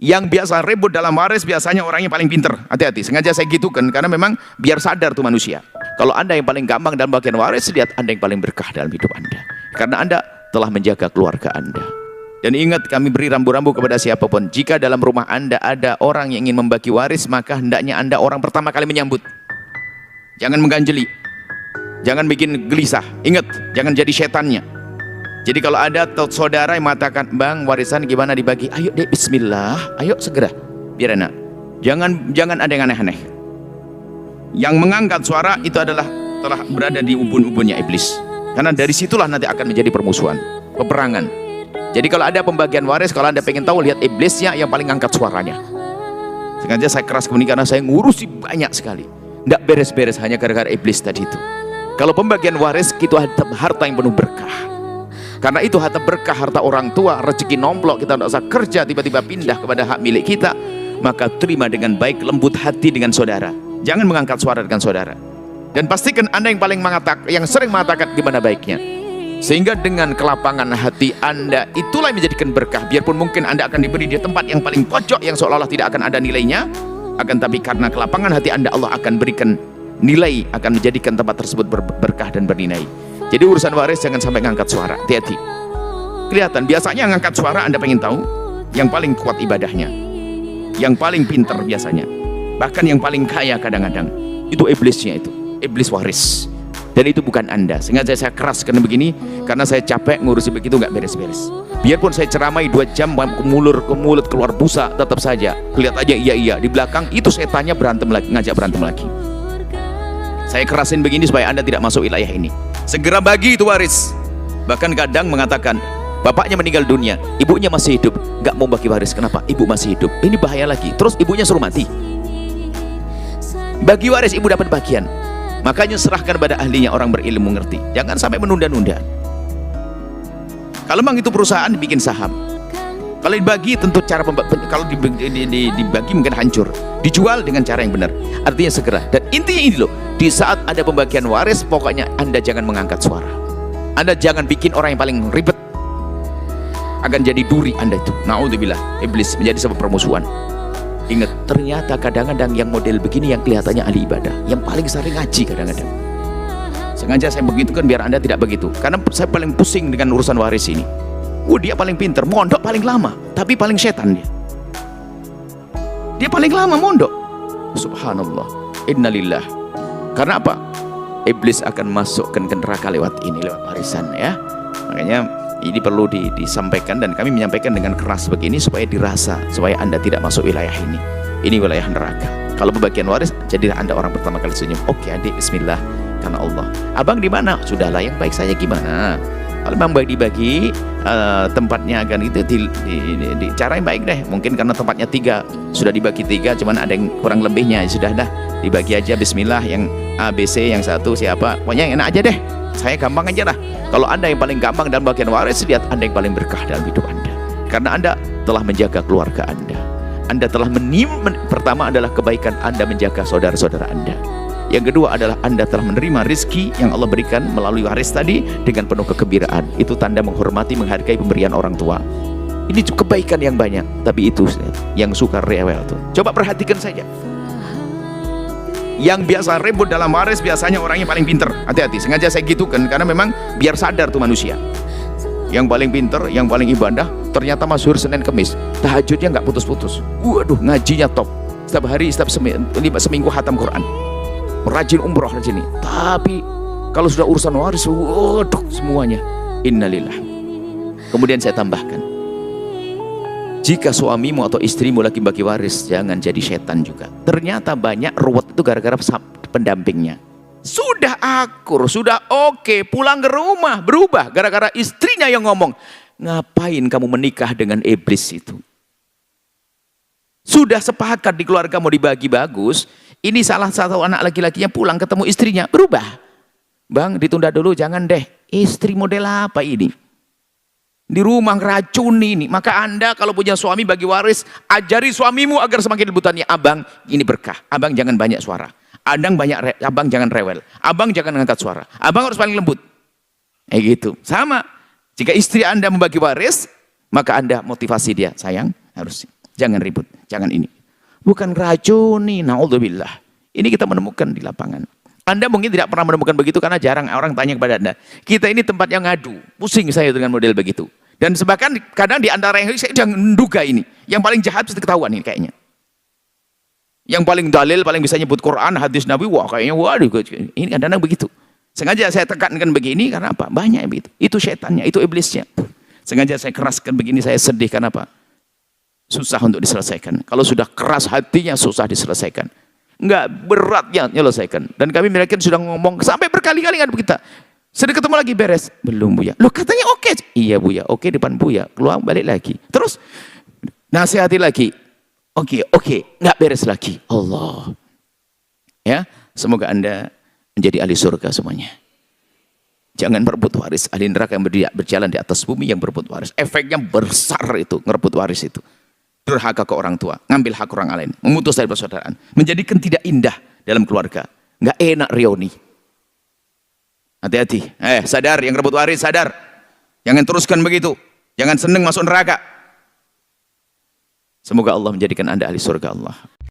Yang biasa ribut dalam waris biasanya orangnya paling pinter. Hati-hati, sengaja saya gitukan karena memang biar sadar tuh manusia. Kalau Anda yang paling gampang dalam bagian waris, lihat Anda yang paling berkah dalam hidup Anda. Karena Anda telah menjaga keluarga Anda. Dan ingat, kami beri rambu-rambu kepada siapapun. Jika dalam rumah Anda ada orang yang ingin membagi waris, maka hendaknya Anda orang pertama kali menyambut. Jangan mengganjeli. Jangan bikin gelisah. Ingat, jangan jadi setannya. Jadi kalau ada saudara yang mengatakan, "Bang, warisan gimana dibagi?" Ayo deh, bismillah, ayo segera, biar enak. Jangan ada yang aneh-aneh. Yang mengangkat suara itu adalah telah berada di ubun-ubunnya iblis. Karena dari situlah nanti akan menjadi permusuhan, peperangan. Jadi kalau ada pembagian waris, kalau Anda pengen tahu, lihat iblisnya yang paling angkat suaranya. Sengaja saya keras kemudian karena saya ngurusi banyak sekali. Tidak beres-beres hanya gara-gara iblis tadi itu. Kalau pembagian waris, itu harta yang penuh berkah. Karena itu harta berkah, harta orang tua, rezeki nomplok, kita tidak usah kerja, tiba-tiba pindah kepada hak milik kita. Maka terima dengan baik, lembut hati dengan saudara. Jangan mengangkat suara dengan saudara. Dan pastikan Anda yang paling yang sering mengatakan gimana baiknya. Sehingga dengan kelapangan hati Anda, itulah yang menjadikan berkah. Biarpun mungkin Anda akan diberi di tempat yang paling pojok, yang seolah-olah tidak akan ada nilainya. Akan tapi karena kelapangan hati Anda, Allah akan berikan nilai, akan menjadikan tempat tersebut berkah dan bernilai. Jadi urusan waris jangan sampai ngangkat suara, hati-hati. Kelihatan, biasanya ngangkat suara Anda pengen tahu, yang paling kuat ibadahnya, yang paling pintar biasanya, bahkan yang paling kaya kadang-kadang, itu iblisnya itu, iblis waris. Dan itu bukan Anda. Sengaja saya keras karena begini, karena saya capek ngurusi begitu, nggak beres-beres. Biarpun saya ceramai 2 jam, ke mulut keluar busa, tetap saja, lihat aja iya, di belakang itu setannya berantem lagi, ngajak berantem lagi. Saya kerasin begini supaya Anda tidak masuk wilayah ini. Segera bagi itu waris. Bahkan kadang mengatakan, bapaknya meninggal dunia, ibunya masih hidup, nggak mau bagi waris. Kenapa? Ibu masih hidup. Ini bahaya lagi. Terus ibunya suruh mati. Bagi waris, ibu dapat bagian. Makanya serahkan pada ahlinya, orang berilmu mengerti. Jangan sampai menunda-nunda. Kalau memang itu perusahaan, bikin saham. Kalau dibagi, tentu cara kalau dibagi mungkin hancur. Dijual dengan cara yang benar. Artinya segera. Dan intinya ini loh, di saat ada pembagian waris, pokoknya Anda jangan mengangkat suara. Anda jangan bikin orang yang paling ribet. Akan jadi duri Anda itu. Na'udzubillah, iblis menjadi sebab permusuhan. Ingat, ternyata kadang-kadang yang model begini yang kelihatannya ahli ibadah, yang paling sering ngaji kadang-kadang. Sengaja saya begitu kan biar Anda tidak begitu. Karena saya paling pusing dengan urusan waris ini. Dia paling pinter, mondok paling lama, tapi paling setan dia. Dia paling lama mondok. Subhanallah, innalillah. Karena apa? Iblis akan masukkan ke neraka lewat ini, lewat warisan ya. Makanya ini perlu disampaikan, dan kami menyampaikan dengan keras begini supaya dirasa, supaya Anda tidak masuk wilayah ini. Ini wilayah neraka. Kalau pembagian waris, jadilah Anda orang pertama kali senyum. Oke adik, bismillah, karena Allah. Abang di mana? Sudahlah, yang baik saya gimana? Kalau memang baik dibagi, tempatnya akan itu di cara yang baik deh. Mungkin karena tempatnya 3, sudah dibagi 3, cuman ada yang kurang lebihnya, ya sudah dah, dibagi aja bismillah, yang A, B, C, yang satu siapa, pokoknya yang enak aja deh. Saya gampang aja lah. Kalau Anda yang paling gampang dalam bagian waris, lihat Anda yang paling berkah dalam hidup Anda. Karena Anda telah menjaga keluarga Anda. Anda telah pertama adalah kebaikan Anda menjaga saudara-saudara Anda. Yang kedua adalah Anda telah menerima rizki yang Allah berikan melalui waris tadi dengan penuh kegembiraan. Itu tanda menghormati, menghargai pemberian orang tua. Ini kebaikan yang banyak, tapi itu yang suka rewel tuh. Coba perhatikan saja. Yang biasa ribut dalam waris biasanya orangnya paling pinter. Hati-hati, sengaja saya gitukan karena memang biar sadar tuh manusia. Yang paling pinter, yang paling ibadah, ternyata masyhur Senin Kemis, tahajudnya nggak putus-putus. Waduh, ngajinya top. Setiap hari, setiap seminggu khatam Quran. Rajin umroh rajin ini. Tapi kalau sudah urusan waris, waduh semuanya. Innalillah. Kemudian saya tambahkan, jika suamimu atau istrimu lagi bagi waris, jangan jadi setan juga. Ternyata banyak ruwet itu gara-gara pendampingnya. Sudah akur, sudah oke, pulang ke rumah berubah gara-gara istrinya yang ngomong, ngapain kamu menikah dengan iblis itu? Sudah sepakat di keluarga mau dibagi bagus. Ini salah satu anak laki-lakinya pulang ketemu istrinya berubah. Bang, ditunda dulu, jangan deh. Istri model apa ini? Di rumah ngeracuni ini. Maka Anda kalau punya suami bagi waris, ajari suamimu agar semakin lebutannya. Abang, ini berkah. Abang jangan banyak suara. Abang jangan rewel. Abang jangan ngangkat suara. Abang harus paling lembut. Gitu. Sama. Jika istri Anda membagi waris, maka Anda motivasi dia. Sayang, harus Jangan ribut, jangan ini. Bukan racuni, naudzubillah. Ini kita menemukan di lapangan. Anda mungkin tidak pernah menemukan begitu karena jarang orang tanya kepada Anda. Kita ini tempat yang ngadu. Pusing saya dengan model begitu. Dan bahkan kadang di antara yang saya sedang menduga ini. Yang paling jahat pasti ketahuan ini kayaknya. Yang paling dalil, paling bisa nyebut Quran, hadis Nabi, wah kayaknya waduh. Ini kadang-kadang begitu. Sengaja saya tekankan begini karena apa? Banyak yang begitu. Itu setannya, itu iblisnya. Sengaja saya keraskan begini, saya sedih karena apa? Susah untuk diselesaikan. Kalau sudah keras hatinya, susah diselesaikan. Enggak beratnya menyelesaikan. Dan kami mereka sudah ngomong sampai berkali-kali dengan kita. Sudah ketemu lagi beres. Belum Buya. Loh katanya oke. Iya Buya, oke depan Buya. Keluar balik lagi. Terus nasihati lagi. Oke, enggak beres lagi. Allah. Ya, semoga Anda menjadi ahli surga semuanya. Jangan merebut waris. Ahli neraka yang berjalan di atas bumi yang berebut waris. Efeknya besar itu, ngerebut waris itu. Durhaka ke orang tua, ngambil hak orang lain, memutus dari persaudaraan, menjadikan tidak indah dalam keluarga. Nggak enak reuni. Hati-hati. Sadar yang rebut waris, sadar. Jangan teruskan begitu. Jangan seneng masuk neraka. Semoga Allah menjadikan Anda ahli surga Allah.